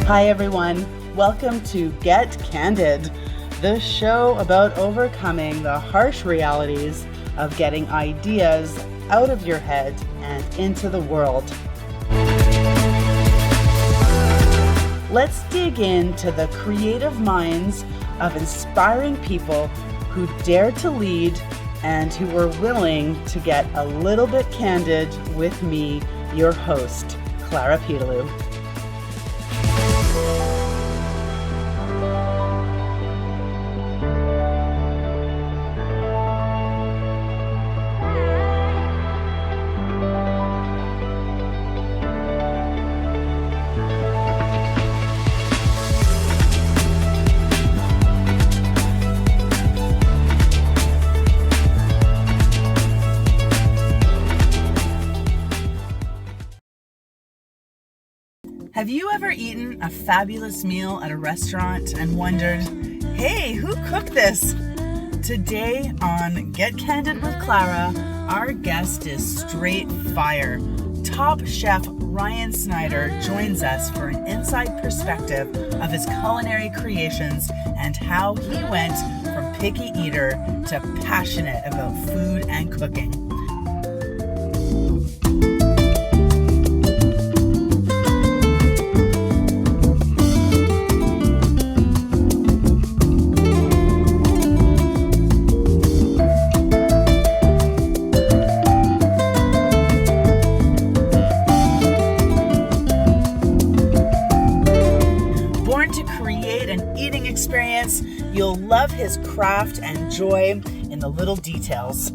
Hi everyone, welcome to Get Candid, the show about overcoming the harsh realities of getting ideas out of your head and into the world. Let's dig into the creative minds of inspiring people who dare to lead and who are willing to get a little bit candid with me, your host, Clara Piedalue. Have you ever eaten a fabulous meal at a restaurant and wondered, hey, who cooked this? Today on Get Candid with Clara, our guest is straight fire. Top chef Ryan Snyder joins us for an inside perspective of his culinary creations and how he went from picky eater to passionate about food and cooking. You'll love his craft and joy in the little details.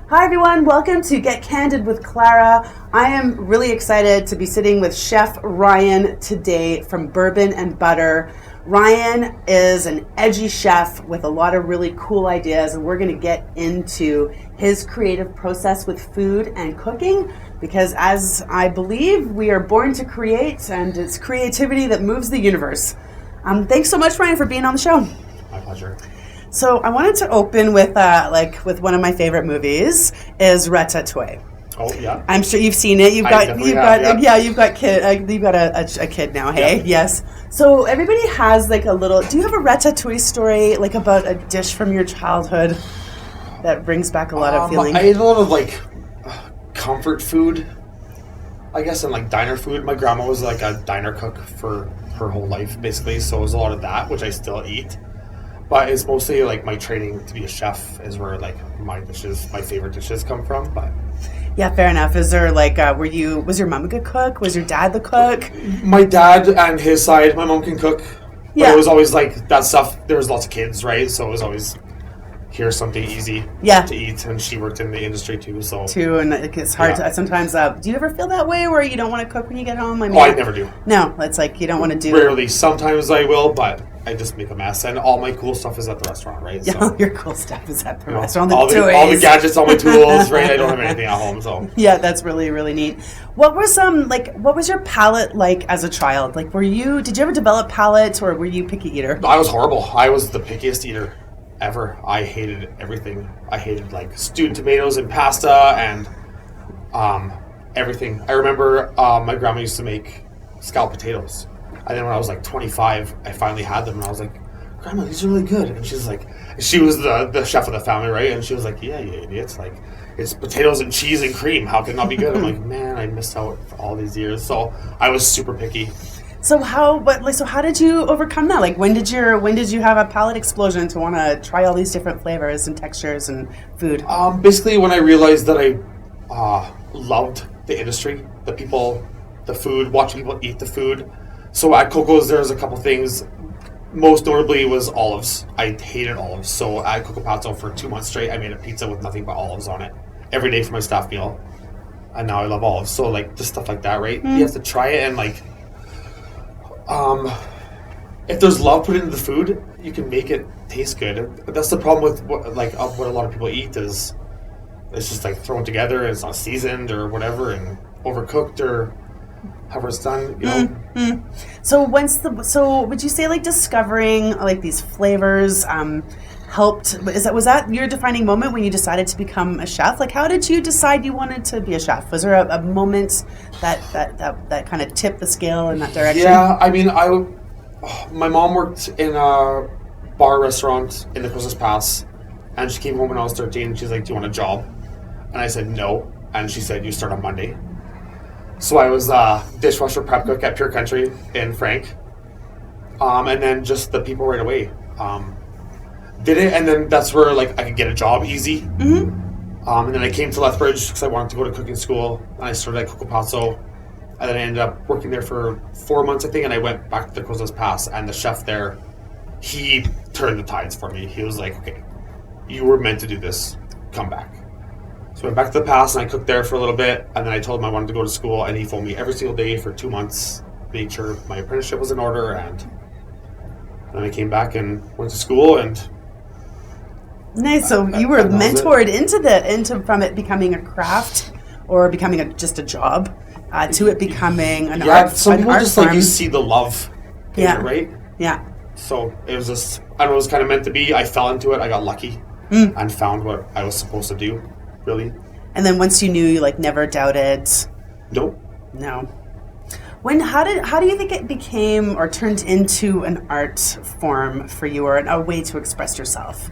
Hi everyone, welcome to Get Candid with Clara. I am really excited to be sitting with Chef Ryan today from Bourbon and Butter. Ryan is an edgy chef with a lot of really cool ideas, and we're going to get into his creative process with food and cooking, because as I believe, we are born to create, and it's creativity that moves the universe. Thanks so much, Ryan, for being on the show. My pleasure. So I wanted to open with with one of my favorite movies is Ratatouille. Oh yeah, I'm sure you've seen it. You've got a kid now. Hey, yep. Yes. So everybody has like a little. Do you have a Ratatouille story like about a dish from your childhood that brings back a lot of feeling? I ate a lot of comfort food, I guess, and like diner food. My grandma was like a diner cook for her whole life, basically. So it was a lot of that, which I still eat. But it's mostly like my training to be a chef is where like my favorite dishes come from. But yeah, fair enough. Is there was your mom a good cook? Was your dad the cook? My dad and his side, my mom can cook. Yeah. But it was always like that stuff. There was lots of kids, right? So it was always here's something easy to eat. And she worked in the industry too. So and it's hard to sometimes. Do you ever feel that way where you don't want to cook when you get home? I never do. No, it's like you don't want to do. Rarely. Sometimes I will, but I just make a mess, and all my cool stuff is at the restaurant, right? Yeah, so, your cool stuff is at the restaurant. All the gadgets, all my tools, right? I don't have anything at home, so yeah, that's really, really neat. What was what was your palate like as a child? Like, did you ever develop palate, or were you picky eater? I was horrible. I was the pickiest eater ever. I hated everything. I hated like stewed tomatoes and pasta and everything. I remember my grandma used to make scalloped potatoes. And then when I was like 25, I finally had them, and I was like, Grandma, these are really good. And she's like, she was the chef of the family, right? And she was like, yeah, you idiots. Like, it's potatoes and cheese and cream. How can it not be good? I'm like, man, I missed out for all these years. So I was super picky. So how did you overcome that? Like, when did you have a palate explosion to want to try all these different flavors and textures and food? Basically, when I realized that I loved the industry, the people, the food, watching people eat the food. So at Coco's, there's a couple things most notably was olives. I hated olives. So at Coco Pazzo for 2 months straight, I made a pizza with nothing but olives on it every day for my staff meal. And now I love olives. So like just stuff like that, right? You have to try it, and like if there's love put into the food, you can make it taste good. That's the problem with what a lot of people eat is it's just like thrown together and it's not seasoned or whatever and overcooked or however it's done, you know. So would you say like discovering like these flavors helped? Was that your defining moment when you decided to become a chef? Like, how did you decide you wanted to be a chef? Was there a moment that kind of tipped the scale in that direction? Yeah, I mean, my mom worked in a bar restaurant in the Christmas Pass, and she came home when I was 13, and she's like, do you want a job? And I said no, and she said, you start on Monday. So I was a dishwasher prep cook at Pure Country in Frank, and then just the people right away did it, and then that's where like I could get a job easy. And then I came to Lethbridge because I wanted to go to cooking school, and I started at Coco Pazzo, and then I ended up working there for 4 months, I think, and I went back to the Christmas Pass, and the chef there, he turned the tides for me. He was like, okay, you were meant to do this, come back. So I went back to the Pass, and I cooked there for a little bit, and then I told him I wanted to go to school, and he phoned me every single day for 2 months, made sure my apprenticeship was in order, and then I came back and went to school, and nice. So you were mentored into from it becoming a craft or becoming just a job to it becoming an art. Some people just form. like you see the love in it, right? Yeah. So it was just, I don't know, it was kind of meant to be. I fell into it. I got lucky and found what I was supposed to do, really. And then once you knew, you like never doubted. Nope. No. How do you think it became or turned into an art form for you, or a way to express yourself?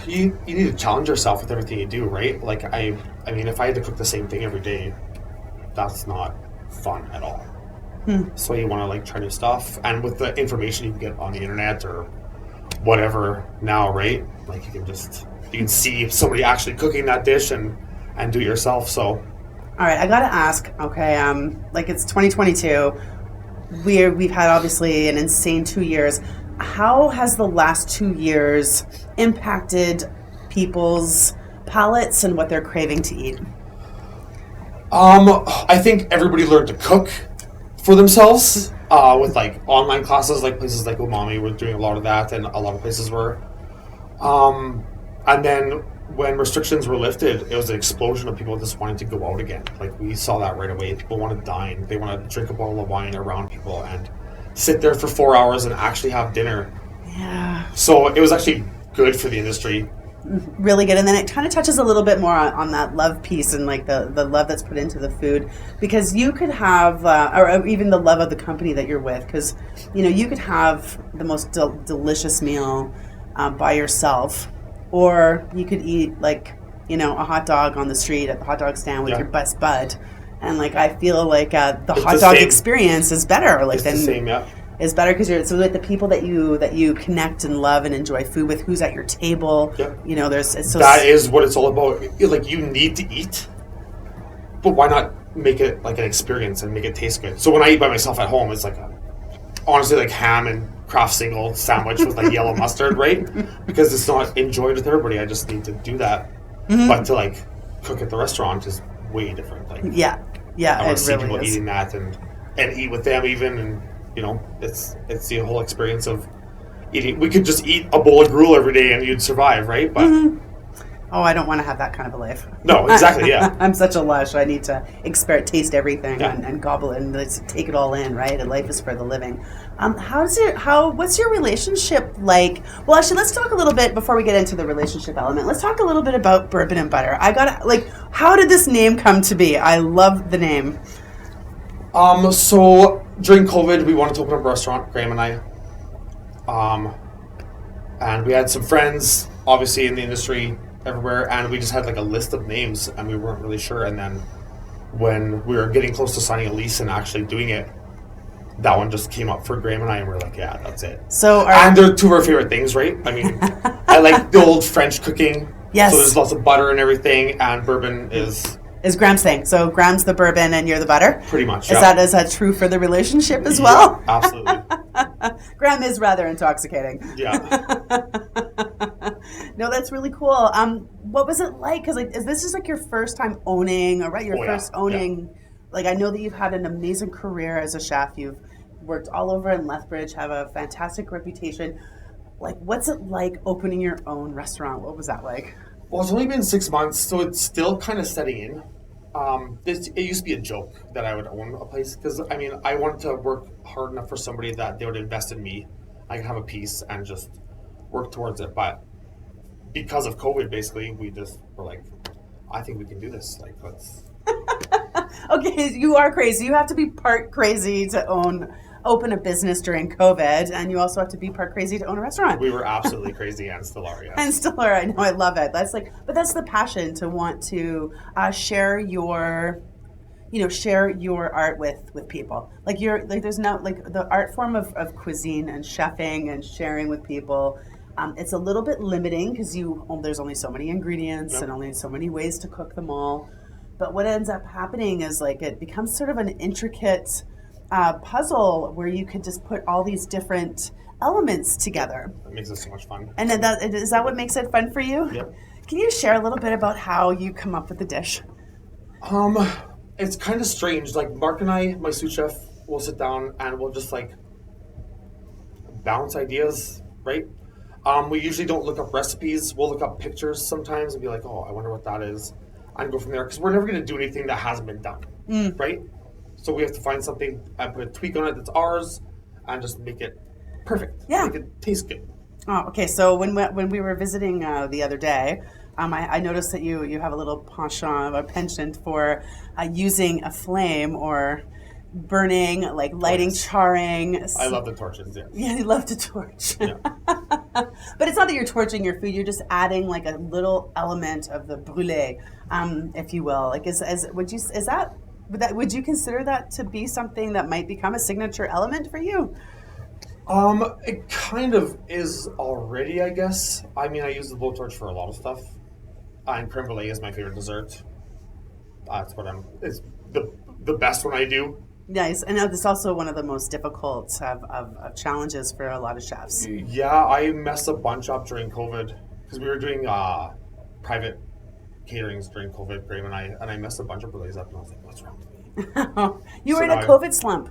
You need to challenge yourself with everything you do, right? Like I mean, if I had to cook the same thing every day, that's not fun at all. So you want to like try new stuff, and with the information you can get on the internet or whatever now, right? Like you can see somebody actually cooking that dish and do it yourself. So, all right, I gotta ask. Okay, like it's 2022. We've had obviously an insane 2 years. How has the last 2 years impacted people's palates and what they're craving to eat? I think everybody learned to cook for themselves with like online classes, like places like Umami were doing a lot of that, and a lot of places were. And then when restrictions were lifted, it was an explosion of people just wanting to go out again. Like we saw that right away. People want to dine. They want to drink a bottle of wine around people and sit there for 4 hours and actually have dinner. Yeah. So it was actually good for the industry. Really good. And then it kind of touches a little bit more on that love piece and like the love that's put into the food, because you could have or even the love of the company that you're with, because you could have the most delicious meal by yourself, or you could eat like a hot dog on the street at the hot dog stand with your best bud, and like I feel like the hot dog experience is better like than the same, is better because you're with the people that you connect and love and enjoy food with, who's at your table. Yep. That is what it's all about. Like you need to eat, but why not make it like an experience and make it taste good? So when I eat by myself at home, it's like honestly like ham and Kraft single sandwich with like yellow mustard, right? Because it's not enjoyed with everybody. I just need to do that. But to like cook at the restaurant is way different. Like yeah, I want to see really people is. eating that and eat with them even, and it's the whole experience of eating. We could just eat a bowl of gruel every day and you'd survive, right? But Oh, I don't want to have that kind of a life. No, exactly, yeah. I'm such a lush. I need to taste everything Yeah. and gobble it and take it all in, right? And life is for the living. What's your relationship like? Well, actually, let's talk a little bit before we get into the relationship element. Let's talk a little bit about Bourbon and Butter. How did this name come to be? I love the name. So during COVID, we wanted to open up a restaurant, Graham and I. And we had some friends, obviously, in the industry everywhere, and we just had like a list of names, and we weren't really sure. And then when we were getting close to signing a lease and actually doing it, that one just came up for Graham and I, and we're like, yeah, that's it. And they're two of our favorite things, right? I mean, I like the old French cooking. Yes. So there's lots of butter and everything, and bourbon is Graham's thing. So Graham's the bourbon and you're the butter? Pretty much, Is that true for the relationship as well? Yeah, absolutely. Graham is rather intoxicating. Yeah. No, that's really cool. What was it like? Because like, is this just like your first time owning, or right? Your first owning. Yeah. Like, I know that you've had an amazing career as a chef. You've worked all over in Lethbridge, have a fantastic reputation. Like, what's it like opening your own restaurant? What was that like? Well, it's only been 6 months, so it's still kind of setting in. It used to be a joke that I would own a place because, I mean, I wanted to work hard enough for somebody that they would invest in me. I could have a piece and just work towards it. But because of COVID, basically, we just were like, I think we can do this. Like, let's... Okay, you are crazy. You have to be part crazy to open a business during COVID, and you also have to be part crazy to own a restaurant. We were absolutely crazy, and still are, yes. And still are. I know, I love it. But that's the passion, to want to share your art with people. There's no, the art form of cuisine and chefing and sharing with people. It's a little bit limiting because there's only so many ingredients and only so many ways to cook them all. But what ends up happening is it becomes sort of an intricate puzzle where you could just put all these different elements together. That makes it so much fun. And is that what makes it fun for you? Yep. Can you share a little bit about how you come up with the dish? It's kind of strange. Like, Mark and I, my sous chef, will sit down and we'll just bounce ideas, right? We usually don't look up recipes. We'll look up pictures sometimes and be like, oh, I wonder what that is. And go from there, because we're never going to do anything that hasn't been done, right? So we have to find something and put a tweak on it that's ours and just make it perfect. Yeah. Make it taste good. Oh, okay. So when we were visiting the other day, I noticed that you have a little penchant for using a flame or burning, lighting, charring. I love the torches, yeah. Yeah, you love to torch. Yeah. But it's not that you're torching your food, you're just adding a little element of the brûlé, if you will. Would you consider that to be something that might become a signature element for you? It kind of is already, I guess. I mean, I use the blowtorch for a lot of stuff. And creme brulee is my favorite dessert. It's the best one I do. Nice. And it's also one of the most difficult of challenges for a lot of chefs. Yeah, I messed a bunch up during COVID because we were doing private caterings during COVID, Graham and I messed a bunch of brulees up, and I was like, "What's wrong with me?" You were in a COVID slump.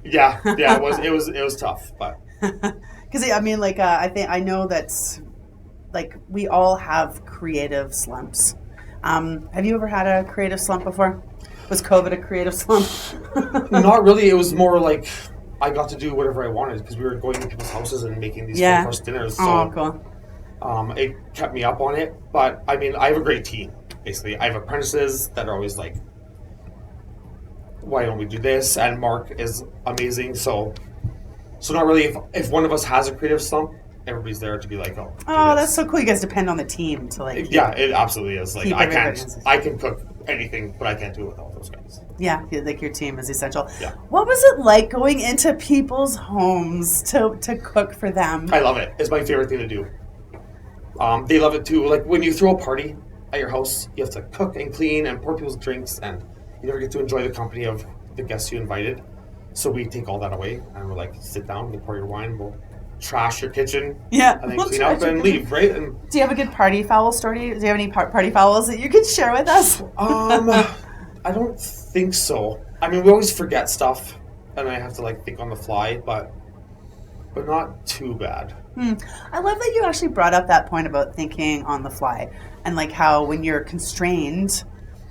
Yeah, it was tough, but because I know that we all have creative slumps. Have you ever had a creative slump before? Was COVID a creative slump? Not really. It was more like I got to do whatever I wanted because we were going to people's houses and making these full-course dinners. So, cool. It kept me up on it. But, I mean, I have a great team, basically. I have apprentices that are always like, why don't we do this? And Mark is amazing. So not really. If one of us has a creative slump, everybody's there to be like, oh. That's so cool. You guys depend on the team to Yeah, it absolutely is. I can cook anything, but I can't do it without those guys. Yeah, your team is essential. Yeah. What was it like going into people's homes to cook for them? I love it. It's my favorite thing to do. They love it too. Like when you throw a party at your house, you have to cook and clean and pour people's drinks, and you never get to enjoy the company of the guests you invited. So we take all that away, and we're like, sit down, you pour your wine, we'll trash your kitchen, and then clean up and leave, right? And do you have a good party foul story? Do you have any party fouls that you could share with us? I don't think so. I mean, we always forget stuff, and I have to think on the fly, but not too bad. I love that you actually brought up that point about thinking on the fly, and how when you're constrained,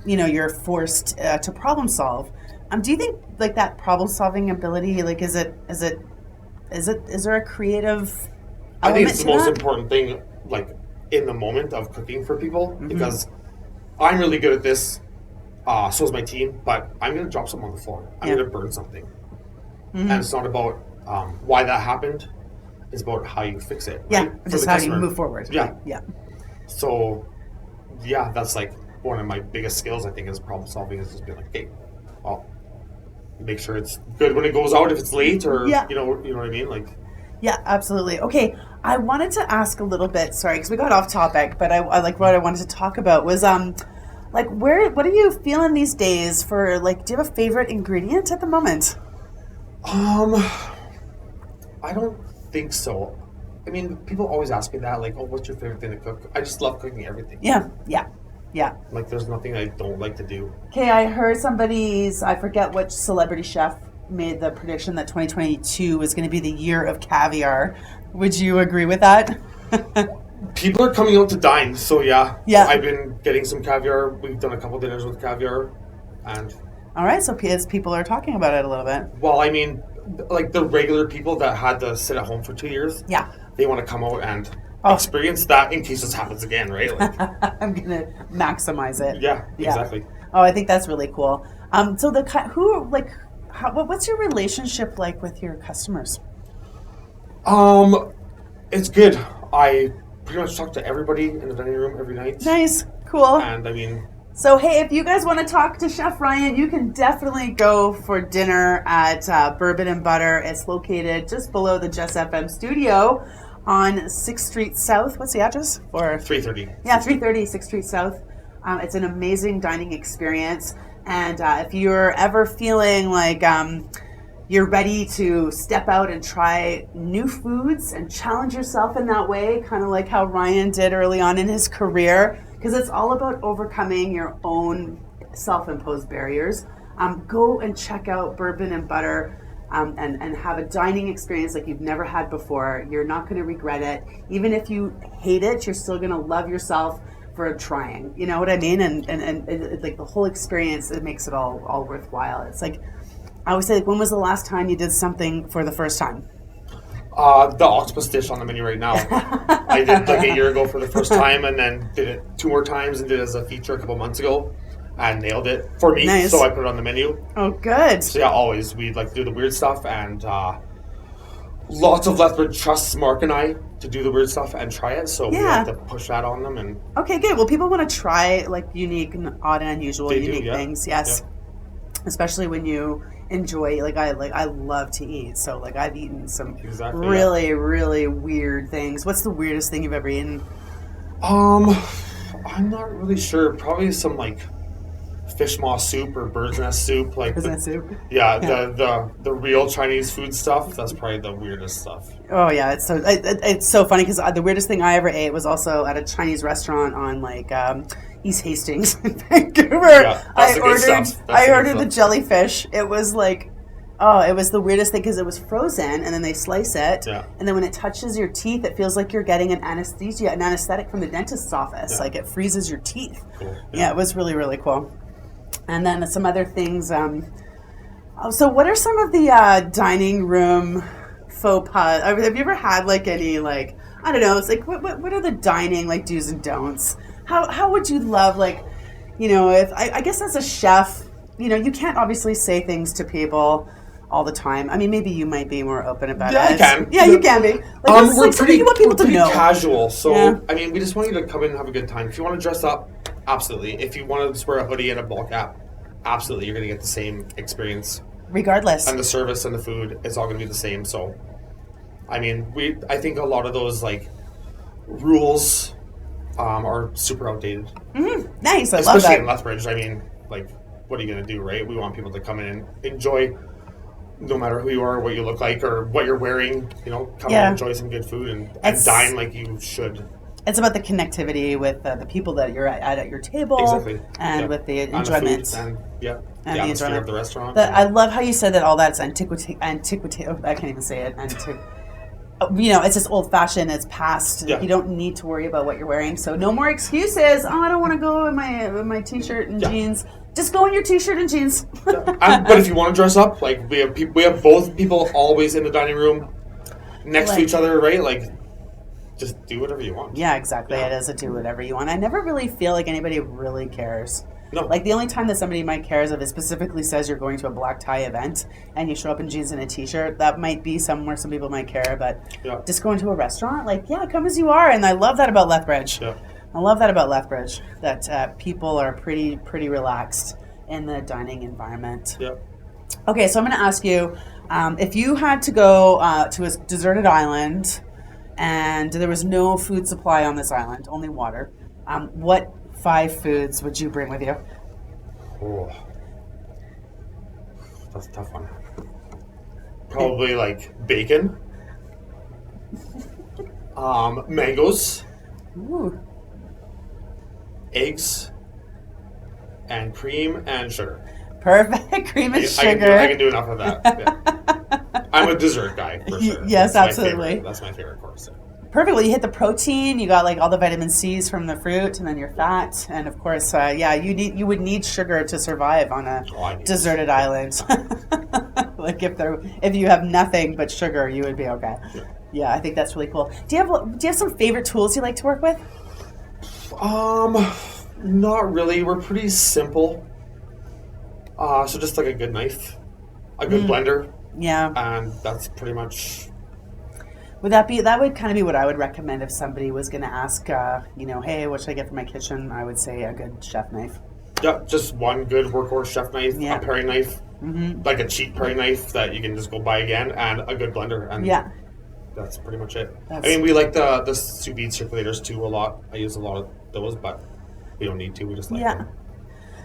you're forced to problem solve. Do you think that problem solving ability, is there a creative element? I think it's the most important thing, in the moment of cooking for people, because I'm really good at this. So is my team, but I'm going to drop something on the floor. I'm going to burn something. And it's not about why that happened. It's about how you fix it. Yeah, right? just how you move forward. Yeah. Right? Yeah. So, yeah, that's one of my biggest skills, I think, is problem solving, is just being hey, well, make sure it's good when it goes out if it's late or, you know what I mean? Yeah, absolutely. Okay, I wanted to ask a little bit, sorry, because we got off topic, but I what I wanted to talk about was, what are you feeling these days for, do you have a favorite ingredient at the moment? I don't think so. I mean, people always ask me that, like, oh, what's your favorite thing to cook? I just love cooking everything. Yeah. Like, there's nothing I don't like to do. Okay, I heard I forget which celebrity chef made the prediction that 2022 was going to be the year of caviar. Would you agree with that? People are coming out to dine, so yeah. Yeah. I've been getting some caviar. We've done a couple dinners with caviar, and... All right, so people are talking about it a little bit. Well, I mean, like the regular people that had to sit at home for 2 years, yeah, they want to come out and experience that in case this happens again, right? Like, I'm gonna maximize it. Yeah, exactly. Oh, I think that's really cool. So what's your relationship like with your customers? It's good. I pretty much talk to everybody in the dining room every night. Nice, cool. And I mean. So, hey, if you guys want to talk to Chef Ryan, you can definitely go for dinner at Bourbon and Butter. It's located just below the Jess FM studio on 6th Street South. What's the address? 330. Yeah, 330 6th Street South. It's an amazing dining experience. And if you're ever feeling like you're ready to step out and try new foods and challenge yourself in that way, kind of like how Ryan did early on in his career, because it's all about overcoming your own self-imposed barriers. Go and check out Bourbon and Butter and have a dining experience like you've never had before. You're not going to regret it. Even if you hate it, you're still going to love yourself for trying. You know what I mean? And like the whole experience, it makes it all worthwhile. It's like, I always say, like, when was the last time you did something for the first time? The octopus dish on the menu right now. I did like a year ago for the first time, and then did it 2 more times and did it as a feature a couple months ago. And nailed it for me, nice. So I put it on the menu. Oh, good. So yeah, always we like to do the weird stuff, and lots of Lethbridge trusts Mark and I to do the weird stuff and try it. So we like to push that on them. And okay, good. Well, people want to try like unique, and odd, and unusual, things. Yes, especially when you enjoy. I love to eat. So like I've eaten some really weird things. What's the weirdest thing you've ever eaten? I'm not really sure. Probably some like fish maw soup or bird's nest soup. Like bird's nest soup? Yeah, the real Chinese food stuff. That's probably the weirdest stuff. Oh yeah, it's so funny because the weirdest thing I ever ate was also at a Chinese restaurant on like East Hastings in Vancouver. Yeah, I ordered the jellyfish. It was like, it was the weirdest thing because it was frozen and then they slice it, and then when it touches your teeth, it feels like you're getting an anesthetic from the dentist's office. Yeah. Like it freezes your teeth. Cool. Yeah, it was really, really cool. And then some other things. So what are some of the dining room faux pas? Have you ever had like any like, I don't know, it's like what are the dining like do's and don'ts? How would you love, like, you know, if I guess as a chef, you know, you can't obviously say things to people all the time. I mean, maybe you might be more open about it. I can. Yeah, you can be. Like, we're pretty, you want people to know. Casual, so I mean, we just want you to come in and have a good time. If you want to dress up, absolutely. If you want to just wear a hoodie and a ball cap, absolutely. You're going to get the same experience, regardless. And the service and the food is all going to be the same. So, I mean, I think a lot of those like rules are super outdated. Mm-hmm. Nice, I love that. Especially in Lethbridge. I mean, like, what are you going to do, right? We want people to come in and enjoy, no matter who you are, what you look like, or what you're wearing. You know, come and enjoy some good food and dine like you should. It's about the connectivity with the people that you're at your table, and with the enjoyment, and the atmosphere of the restaurant. I love how you said that all that's antiquity. I can't even say it. You know, it's just old fashioned. It's past. Yeah. You don't need to worry about what you're wearing. So no more excuses. Oh, I don't want to go in my t-shirt and jeans. Just go in your t-shirt and jeans. But if you want to dress up, like we have both people always in the dining room next to each other, right? Like, just do whatever you want. Yeah, exactly. Yeah. It is a do whatever you want. I never really feel like anybody really cares. No. Like, the only time that somebody might care is if it specifically says you're going to a black tie event and you show up in jeans and a t-shirt. That might be somewhere some people might care, but just going to a restaurant, like, come as you are. And I love that about Lethbridge. Yeah. I love that about Lethbridge, that people are pretty relaxed in the dining environment. Yeah. Okay, so I'm going to ask you, if you had to go to a deserted island and there was no food supply on this island, only water, what 5 foods would you bring with you? Oh, that's a tough one. Probably like bacon. Mangoes, Ooh. eggs, and cream and sugar. Perfect. Cream and sugar. I can do enough of that. Yeah. I'm a dessert guy, for sure. Yes, That's absolutely. That's my favorite course. Perfect. Well, you hit the protein. You got like all the vitamin C's from the fruit, and then your fat, and of course, you would need sugar to survive on a deserted island. Like if you have nothing but sugar, you would be okay. Yeah, I think that's really cool. Do you have some favorite tools you like to work with? Not really. We're pretty simple. So just like a good knife, a good blender. Yeah. And that's pretty much. That would kind of be what I would recommend if somebody was going to ask, hey, what should I get for my kitchen? I would say a good chef knife. Yeah, just one good workhorse chef knife, Yeah. a paring knife, like a cheap paring knife that you can just go buy again, and a good blender. And that's pretty much it. We like the sous vide circulators too a lot. I use a lot of those, but we don't need to. We just like them.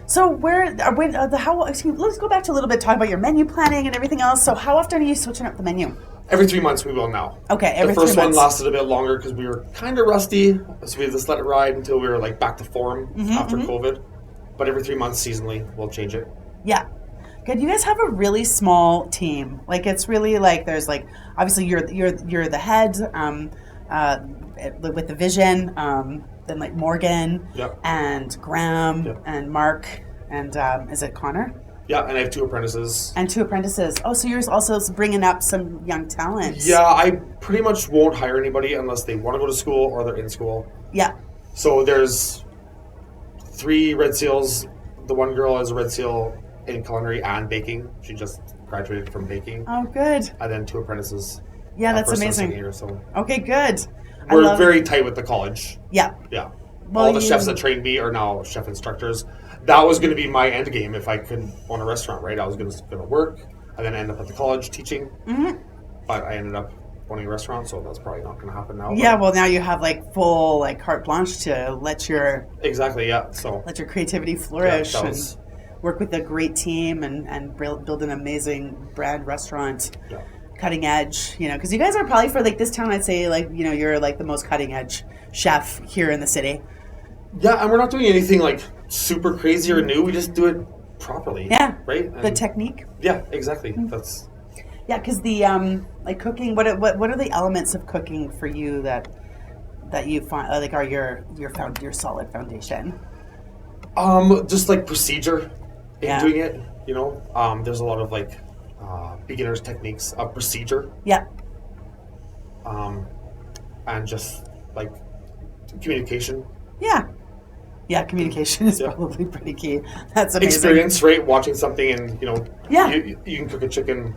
So let's go back to a little bit, talk about your menu planning and everything else. So how often are you switching up the menu? Every 3 months we will now. Okay, every 3 months. The first one lasted a bit longer because we were kind of rusty, so we just let it ride until we were like back to form after COVID. But every 3 months seasonally, we'll change it. Yeah. Good. You guys have a really small team. Like it's really like there's like obviously you're the head with the vision. Then like Morgan and Graham and Mark and is it Connor? Yeah, and I have 2 apprentices. And 2 apprentices. Oh, so you're also bringing up some young talents. Yeah, I pretty much won't hire anybody unless they want to go to school or they're in school. Yeah. So there's 3 Red Seals. The one girl is a Red Seal in culinary and baking. She just graduated from baking. Oh, good. And then 2 apprentices. Yeah, that's first amazing. And second year, so. Okay, good. We're very tight with the college. Yeah. Yeah. Well, all the chefs that trained me are now chef instructors. That was going to be my end game if I could own a restaurant, right? I was going to work and then end up at the college teaching. But I ended up owning a restaurant, so that's probably not going to happen now. Yeah, well, now you have like full like carte blanche to let your let your creativity flourish and work with a great team and build an amazing brand restaurant. Yeah. Cutting edge, because you guys are probably for like this town, I'd say like you're like the most cutting edge chef here in the city. Yeah, and we're not doing anything like super crazy or new. We just do it properly. Yeah. Right? And the technique. Yeah, exactly. That's. Yeah, because the like cooking. What are the elements of cooking for you that you find like are your solid foundation? Just like procedure in doing it. There's a lot of like beginners techniques of procedure. Yeah. And just like communication. Yeah. Yeah, communication is probably pretty key. That's amazing. Experience, right? Watching something and, you can cook a chicken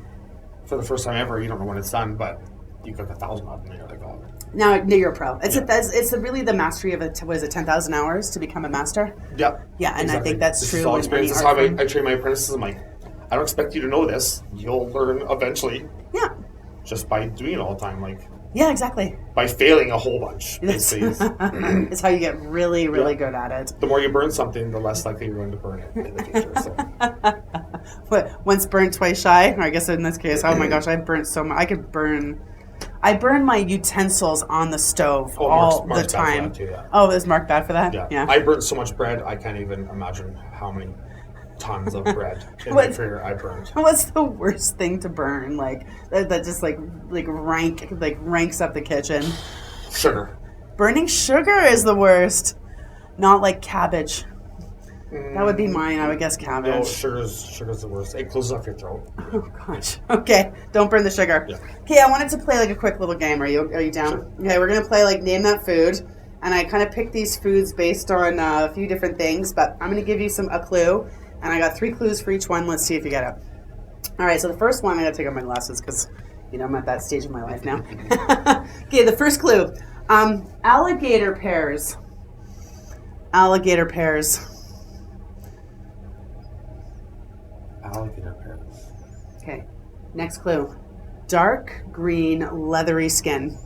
for the first time ever. You don't know when it's done, but you cook 1,000 of them and you're like, oh. Now you're a pro. It's really the mastery of it. What is it, 10,000 hours to become a master? Yep. Yeah, and exactly. I think that's this true. Is all experience. That's how I train my apprentices. I'm like, I don't expect you to know this. You'll learn eventually. Yeah. Just by doing it all the time. Like. Yeah, exactly. By failing a whole bunch. It's how you get really, really good at it. The more you burn something, the less likely you're going to burn it in the future. So. But once burnt, twice shy. Or I guess in this case, oh my gosh, I've burnt so much. I burn my utensils on the stove all the time. Bad for that too, yeah. Oh, is Mark bad for that? Yeah. I burnt so much bread, I can't even imagine how many tons of bread in my career I burned. What's the worst thing to burn? Like that just ranks up the kitchen. Sugar. Burning sugar is the worst. Not like cabbage. That would be mine. I would guess cabbage. No, sugar's the worst. It closes off your throat. Oh gosh. Okay, don't burn the sugar. Yeah. Okay, I wanted to play like a quick little game. Are you down? Sure. Okay, we're gonna play like name that food, and I kind of picked these foods based on a few different things. But I'm gonna give you a clue. And I got 3 clues for each one. Let's see if you get it. All right, so the first one, I got to take off my glasses because, I'm at that stage of my life now. Okay, the first clue. Alligator pears. Alligator pears. Alligator pears. Okay, next clue. Dark green leathery skin.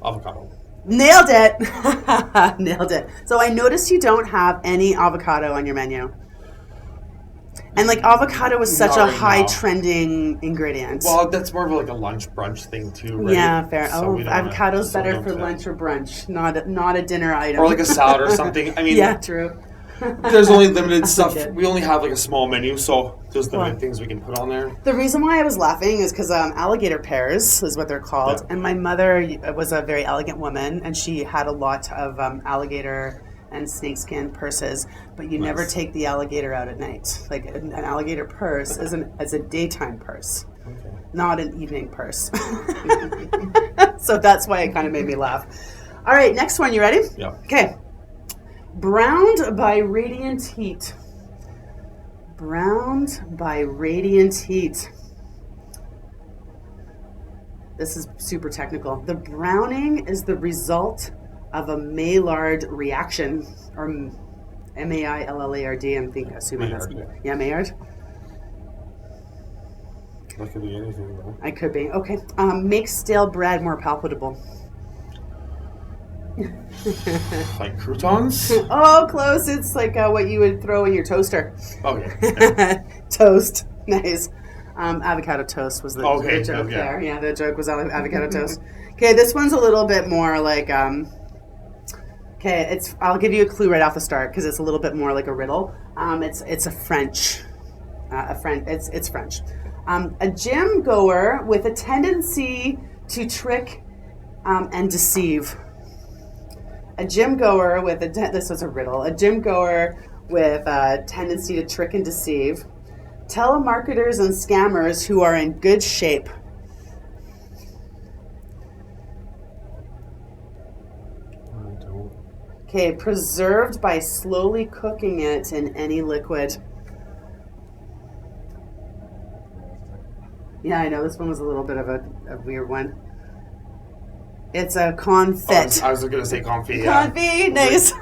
Avocado. Nailed it. Nailed it. So I noticed you don't have any avocado on your menu. And like avocado is such Not a right high now. trending ingredient. Well, that's more of like a lunch brunch thing too, right? Yeah, fair. So we don't wanna- Avocado's so we better don't for do that. lunch or brunch, not a dinner item. Or like a salad or something. I mean, yeah, true. there's only limited stuff. good. We only have like a small menu, so there's limited Well, things we can put on there. The reason why I was laughing is because alligator pears is what they're called, Yeah. and my mother was a very elegant woman, and she had a lot of alligator and snakeskin purses, but you never Nice. take the alligator out at night. Like an alligator purse is a daytime purse, Okay. not an evening purse. So that's why it kind of made me laugh. All right, next one. You ready? Yeah. Okay. Browned by radiant heat. Browned by radiant heat. This is super technical. The browning is the result of a Maillard reaction, or Maillard. I'm assuming that's Maillard, yeah, Maillard. That could be anything though. I could be okay. Makes stale bread more palatable. Like croutons? Oh, close. It's like what you would throw in your toaster. Okay. Toast. Nice. Avocado toast was the joke okay. there. Yeah, the joke was avocado toast. Okay, this one's a little bit more like. Okay, I'll give you a clue right off the start because it's a little bit more like a riddle. It's a French. It's French. A gym goer with a tendency to trick and deceive. A gym goer with this was a riddle. A gym goer with a tendency to trick and deceive. Telemarketers and scammers who are in good shape. I don't. Okay, preserved by slowly cooking it in any liquid. Yeah, I know this one was a little bit of a weird one. It's a confit. I was going to say confit, yeah. Confit, nice.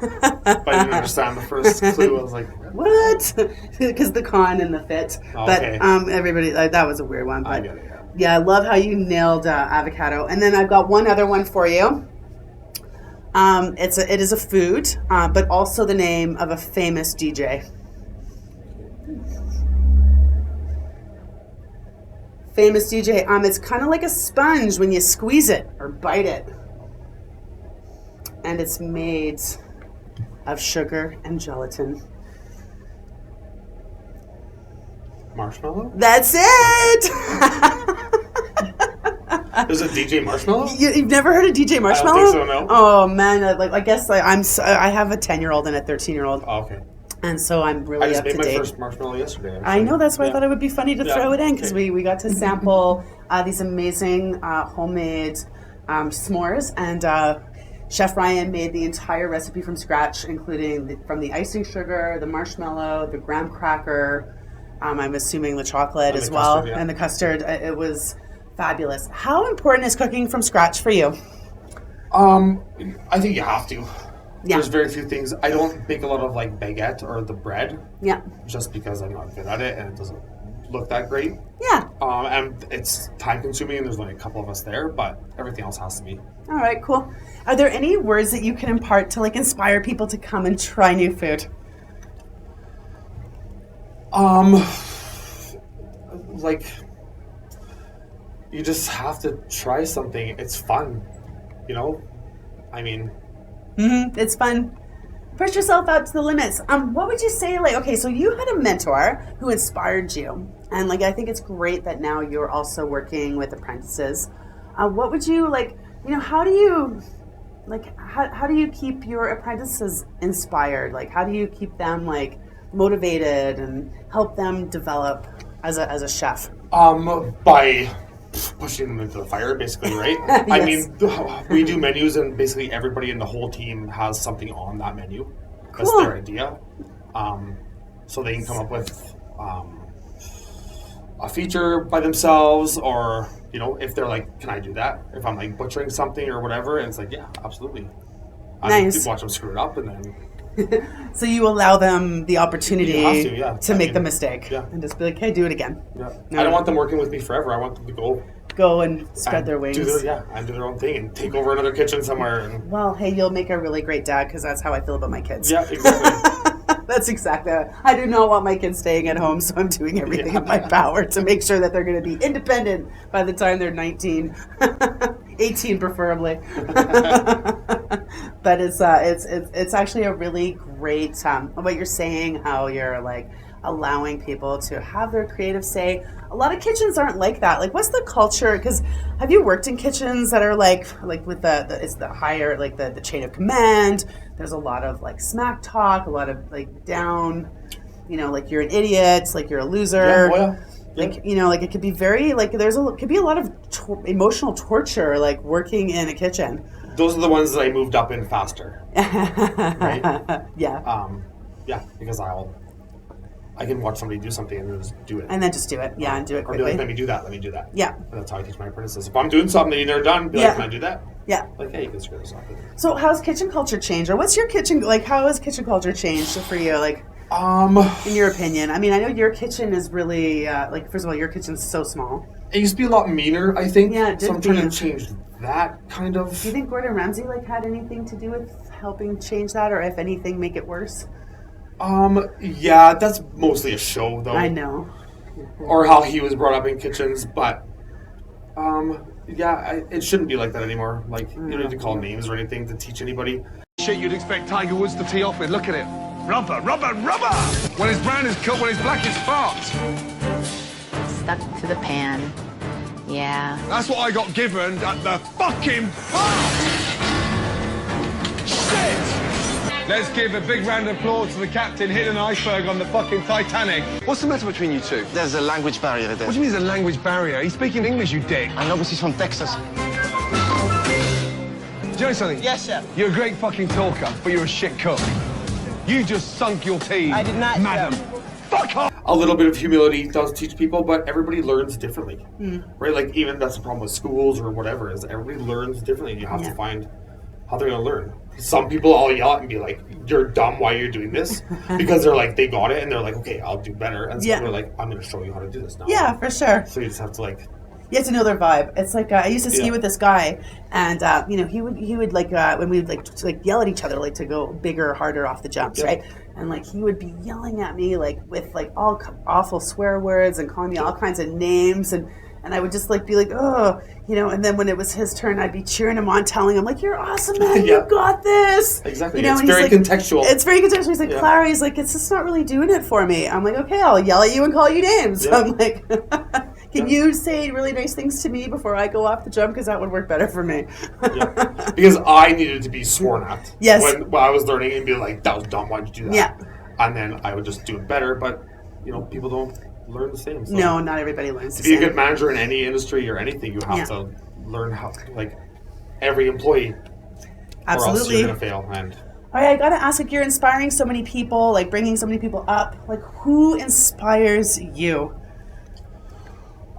But I didn't understand the first clue. I was like, What? Because the con and the fit. Okay. But everybody, that was a weird one. But I get it, yeah. yeah, I love how you nailed avocado. And then I've got one other one for you. It is a food, but also the name of a famous DJ. Famous DJ. It's kind of like a sponge when you squeeze it or bite it. And it's made of sugar and gelatin. Marshmallow? That's it! There's a DJ Marshmallow? You've never heard of DJ Marshmallow? I don't think so, no. Oh man, I guess I have a 10-year-old and a 13-year-old, Oh, okay. and so I'm really I just up made to my date. first marshmallow yesterday. I know, that's why I Yeah. thought it would be funny to Yeah. throw it in because Okay. we got to sample these amazing homemade s'mores, and Chef Ryan made the entire recipe from scratch, including from the icing sugar, the marshmallow, the graham cracker. I'm assuming the chocolate And as the well, custard, yeah. and the custard. It was fabulous. How important is cooking from scratch for you? I think you have to. Yeah. There's very few things. I don't make a lot of like baguette or the bread Yeah. just because I'm not good at it and it doesn't look that great. Yeah. And it's time consuming and there's only a couple of us there, but everything else has to be. All right, cool. Are there any words that you can impart to like inspire people to come and try new food? Like you just have to try something. It's fun, you know? I mean, It's fun. Push yourself out to the limits. What would you say, like, okay, so you had a mentor who inspired you. And like, I think it's great that now you're also working with apprentices. What would you like, how do you, like, how do you keep your apprentices inspired? Like, how do you keep them like motivated and help them develop as a chef? by pushing them into the fire, basically, right? I Yes. mean, we do menus, and basically everybody in the whole team has something on that menu. That's Cool. their idea. So they can come up with a feature by themselves, or if they're like, "Can I do that?" If I'm like butchering something or whatever, and it's like, "Yeah, absolutely." Nice. You watch them screw it up, and then So you allow them the opportunity You have to, yeah. to I make mean, the mistake yeah. and just be like, hey, do it again. yeah. No. I don't want them working with me forever. I want them to Go and spread and their wings. do their own thing and take over another kitchen somewhere. And Well, hey, you'll make a really great dad because that's how I feel about my kids. yeah, exactly. That's exactly it. I do not want my kids staying at home, so I'm doing everything in my power to make sure that they're going to be independent by the time they're 19. 18 preferably. But it's actually a really great what you're saying, how you're like allowing people to have their creative say. A lot of kitchens aren't like that. Like, what's the culture? Because have you worked in kitchens that are like with it's the higher, like the chain of command? There's a lot of like smack talk, a lot of like down, like you're an idiot, like you're a loser. Yeah. Like, like it could be very, like could be a lot of emotional torture, like working in a kitchen. Those are the ones that I moved up in faster. Right? Yeah. Yeah, because I can watch somebody do something and just do it. And then just do it. Yeah, and do it Or quickly. be like, let me do that. Yeah. And that's how I teach my apprentices. If I'm doing something that you've never done, be like, can I do that? Yeah. Like, hey, you can screw this up. So how's kitchen culture changed? Or what's your kitchen, like, how has kitchen culture changed for you? Like, in your opinion? I mean, I know your kitchen is really, first of all, your kitchen's so small. It used to be a lot meaner, I think. Yeah, it did. So I'm trying to change that kind of. Do you think Gordon Ramsay, had anything to do with helping change that? Or if anything, make it worse? Yeah, that's mostly a show, though. I know. Or how he was brought up in kitchens, but, it shouldn't be like that anymore. Like, you don't need to call names or anything to teach anybody. Shit you'd expect Tiger Woods to tee off with. Look at it. Rubber, rubber, rubber! When it's brown, it's cooked. When it's black, it's farts. Stuck to the pan. Yeah. That's what I got given at the fucking farm! Shit! Let's give a big round of applause to the captain hitting an iceberg on the fucking Titanic. What's the matter between you two? There's a language barrier there. What do you mean there's a language barrier? He's speaking English, you dick. I know, but he's from Texas. Do you know something? Yes, chef. You're a great fucking talker, but you're a shit cook. You just sunk your tea, I did not, madam. chef. Fuck off! A little bit of humility does teach people, but everybody learns differently, right? Like, even that's the problem with schools or whatever, is everybody learns differently, and you have to find how they're going to learn. Some people all yell at and be like, you're dumb, why you're doing this? Because they're like, they got it, and they're like, okay, I'll do better. And some people are like, I'm going to show you how to do this now. Yeah, for sure. So you just have to you have to know their vibe. It's like I used to ski with this guy, and he would when we would yell at each other, to go bigger, harder off the jumps, right? And he would be yelling at me with all awful swear words and calling me all kinds of names, and I would just be like, oh, and then when it was his turn, I'd be cheering him on, telling him you're awesome, man, you got this. Exactly. It's and very contextual. It's very contextual. He's like, Clara, he's like, it's just not really doing it for me. I'm like, okay, I'll yell at you and call you names. Yeah. I'm like, can you say really nice things to me before I go off the jump? Because that would work better for me. Because I needed to be sworn at. Yes. When I was learning and be like, that was dumb, why'd you do that? Yeah. And then I would just do it better, but, people don't learn the same. So No, not everybody learns the to be same. a good manager in any industry or anything, you have to learn how, every employee. Absolutely. Or else you're going to fail. And All right, I gotta ask, you're inspiring so many people, bringing so many people up. Who inspires you?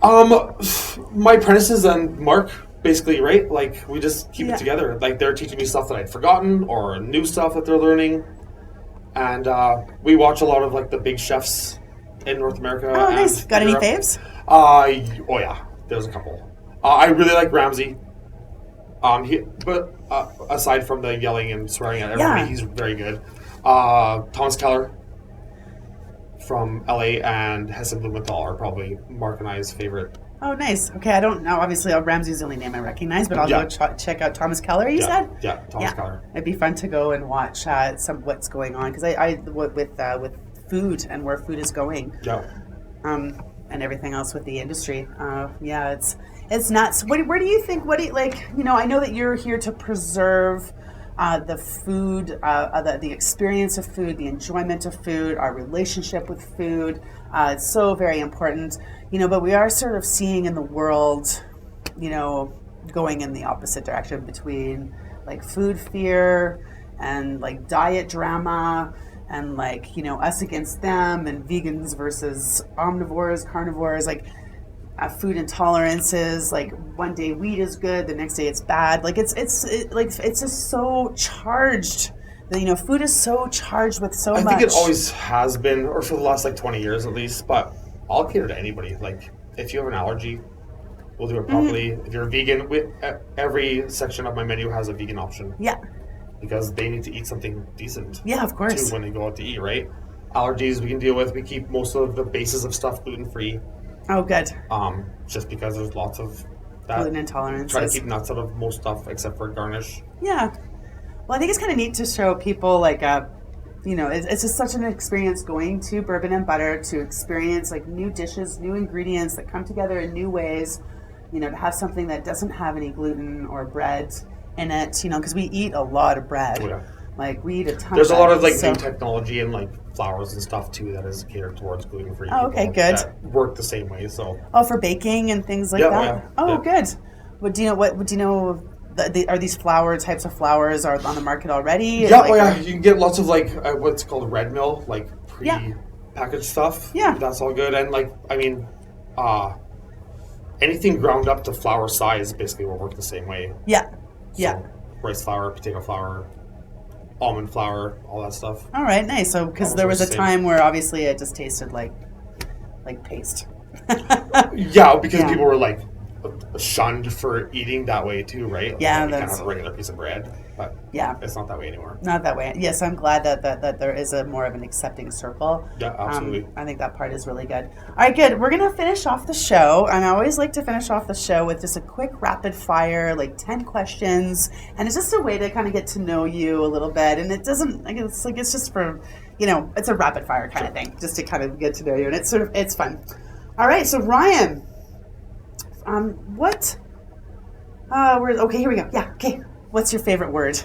My apprentices and Mark, basically, right? We just keep it together. They're teaching me stuff that I'd forgotten or new stuff that they're learning. And we watch a lot of the big chefs in North America. Oh, nice. Got any Europe. faves? Oh yeah, there's a couple. I really like Ramsay. But aside from the yelling and swearing at everybody, he's very good. Thomas Keller from LA and Hessen Blumenthal are probably Mark and I's favorite. Oh, nice. Okay, I don't know. Obviously, Ramsay's the only name I recognize, but I'll go check out Thomas Keller, you said? Yeah, Thomas Keller. It'd be fun to go and watch what's going on, because I with food and where food is going. Yeah. And everything else with the industry. It's nuts. Where do you think, I know that you're here to preserve the food, the experience of food, the enjoyment of food, our relationship with food. It's so very important, but we are sort of seeing in the world, going in the opposite direction between food fear and diet drama and us against them and vegans versus omnivores, carnivores, food intolerances. One day wheat is good, the next day it's bad. It's just so charged. Food is so charged with so much. I think it always has been, or for the last 20 years at least. But I'll cater to anybody. If you have an allergy, we'll do it properly. If you're a vegan, every section of my menu has a vegan option. Yeah. because they need to eat something decent. Yeah, of course. Too, when they go out to eat, right? Allergies we can deal with. We keep most of the bases of stuff gluten-free. Oh, good. Just because there's lots of that. Gluten intolerances. Try to keep nuts out of most stuff except for garnish. Yeah. Well, I think it's kind of neat to show people like it's just such an experience going to Bourbon and Butter to experience like new dishes, new ingredients that come together in new ways. To have something that doesn't have any gluten or bread in it. Because we eat a lot of bread. Oh, yeah. Like we eat a ton. There's of a lot bread, of like so. new technology and like flours and stuff too that is catered towards gluten-free. Oh, okay, people good. That work the same way. So. Oh, for baking and things like Yeah, that. yeah, Oh, yeah. good. What do you know? What do you know? Are these types of flours are on the market already? Yeah, Like, you can get lots of like what's called red mill, like pre-packaged stuff. Yeah. That's all good. And like, I mean, anything ground up to flour size basically will work the same way. Yeah. So, Yeah. rice flour, potato flour, almond flour, all that stuff. All right, nice. So, because Almost there was a the same. time where obviously it just tasted like paste. Yeah, because Yeah. people were like shunned for eating that way too, right? Like, Yeah, you can't that's- have a regular piece of bread, but Yeah. it's not that way anymore. Not that way. Yes, I'm glad that there is a more of an accepting circle. Yeah, absolutely. I think that part is really good. All right, good. We're gonna finish off the show, and I always like to finish off the show with just a quick rapid fire, like 10 questions, and it's just a way to kind of get to know you a little bit. And it doesn't like it's just for it's a rapid fire kind of thing, just to kind of get to know you, and it's fun. All right, so Ryan, what? Okay, here we go. Yeah, okay. What's your favorite word?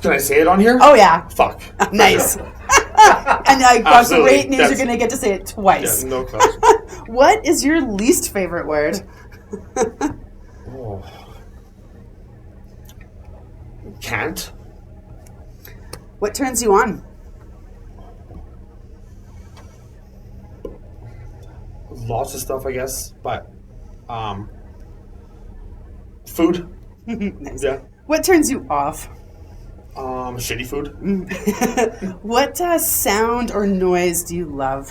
Can I say it on here? Oh yeah. Fuck. Nice. And I got Absolutely. great news. You're That's- going to get to say it twice. Yeah, no question. What is your least favorite word? Oh. Can't. What turns you on? Lots of stuff, I guess, but food. Nice. Yeah. What turns you off? Shitty food. What sound or noise do you love?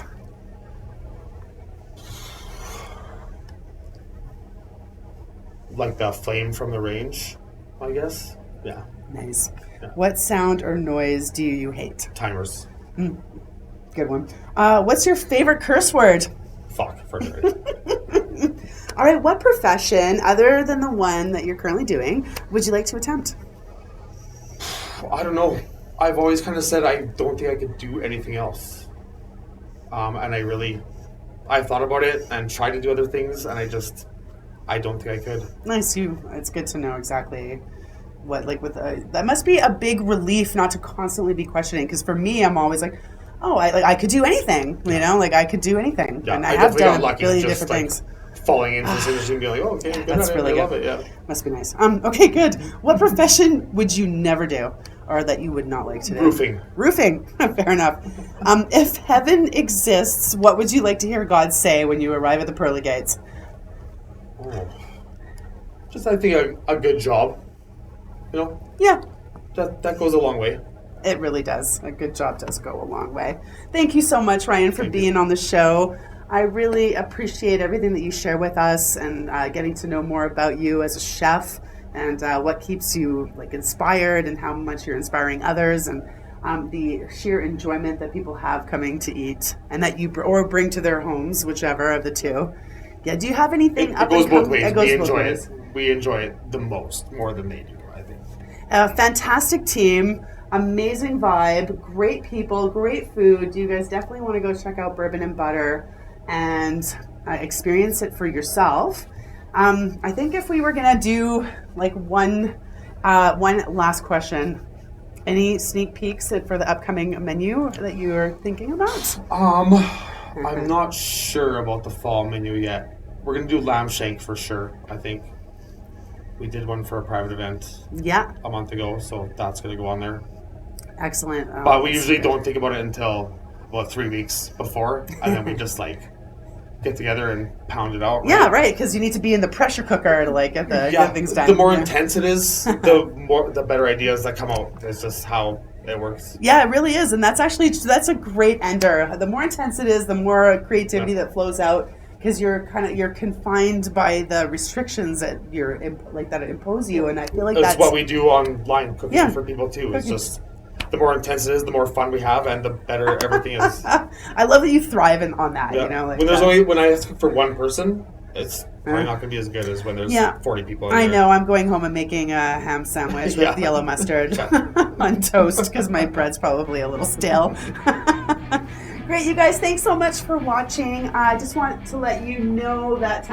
Like the flame from the range, I guess. Yeah. Nice. Yeah. What sound or noise do you hate? Timers. Good one. What's your favorite curse word? Fuck, for sure. All right, what profession, other than the one that you're currently doing, would you like to attempt? I don't know. I've always kind of said I don't think I could do anything else. And I've thought about it and tried to do other things, and I don't think I could. Nice. It's good to know exactly what, like, that must be a big relief not to constantly be questioning. Because for me, I'm always like, oh, I could do anything, like I could do anything. Yeah, and I I have definitely done got a lucky billion just different like things. falling into this industry and being like, oh, okay, good That's at it. really I love good. it, yeah. Must be nice. Okay, good. What profession would you never do, or that you would not like to do? Roofing. Roofing. Fair enough. If heaven exists, what would you like to hear God say when you arrive at the pearly gates? Oh. Just, I think, a good job. Yeah, That goes a long way. it really does. A good job does go a long way. Thank you so much, Ryan, for being on the show. I really appreciate everything that you share with us and getting to know more about you as a chef and what keeps you inspired and how much you're inspiring others and the sheer enjoyment that people have coming to eat and that you bring to their homes, whichever of the two. Yeah. Do you have anything? It goes both ways. It goes We both enjoy ways. it. We enjoy it the most, more than they do, I think. A fantastic team, amazing vibe, great people, great food. You guys definitely want to go check out Bourbon and Butter and experience it for yourself. I think if we were gonna do one last question, any sneak peeks for the upcoming menu that you are thinking about? I'm not sure about the fall menu yet. We're gonna do lamb shank for sure, I think. We did one for a private event Yeah, a month ago, so that's gonna go on there. excellent. Oh, But we that's usually good. don't think about it until about 3 weeks before, and then we just get together and pound it out. Yeah, right, because you need to be in the pressure cooker to get things done. The more Yeah. intense it is, the better ideas that come out. It's just how it works. Yeah, it really is, and that's a great ender. The more intense it is, the more creativity that flows out. because you're confined by the restrictions that that impose you, and I feel like that's what we do online cooking for people too. It's Cooking. just the more intense it is, the more fun we have, and the better everything is. I love that you thrive on that. Yeah. You know, like when I ask for one person, it's probably not going to be as good as when there's 40 people. In I there. know. I'm going home and making a ham sandwich with yellow mustard on toast because my bread's probably a little stale. Great, you guys. Thanks so much for watching. I just want to let you know that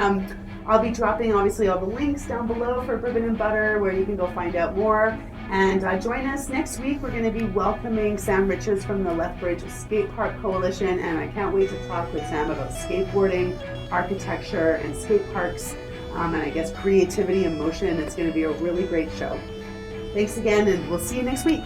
I'll be dropping obviously all the links down below for Bourbon and Butter where you can go find out more. And join us next week. We're going to be welcoming Sam Richards from the Lethbridge Skate Park Coalition, and I can't wait to talk with Sam about skateboarding, architecture, and skate parks, and I guess creativity and motion. It's going to be a really great show. Thanks again, and we'll see you next week.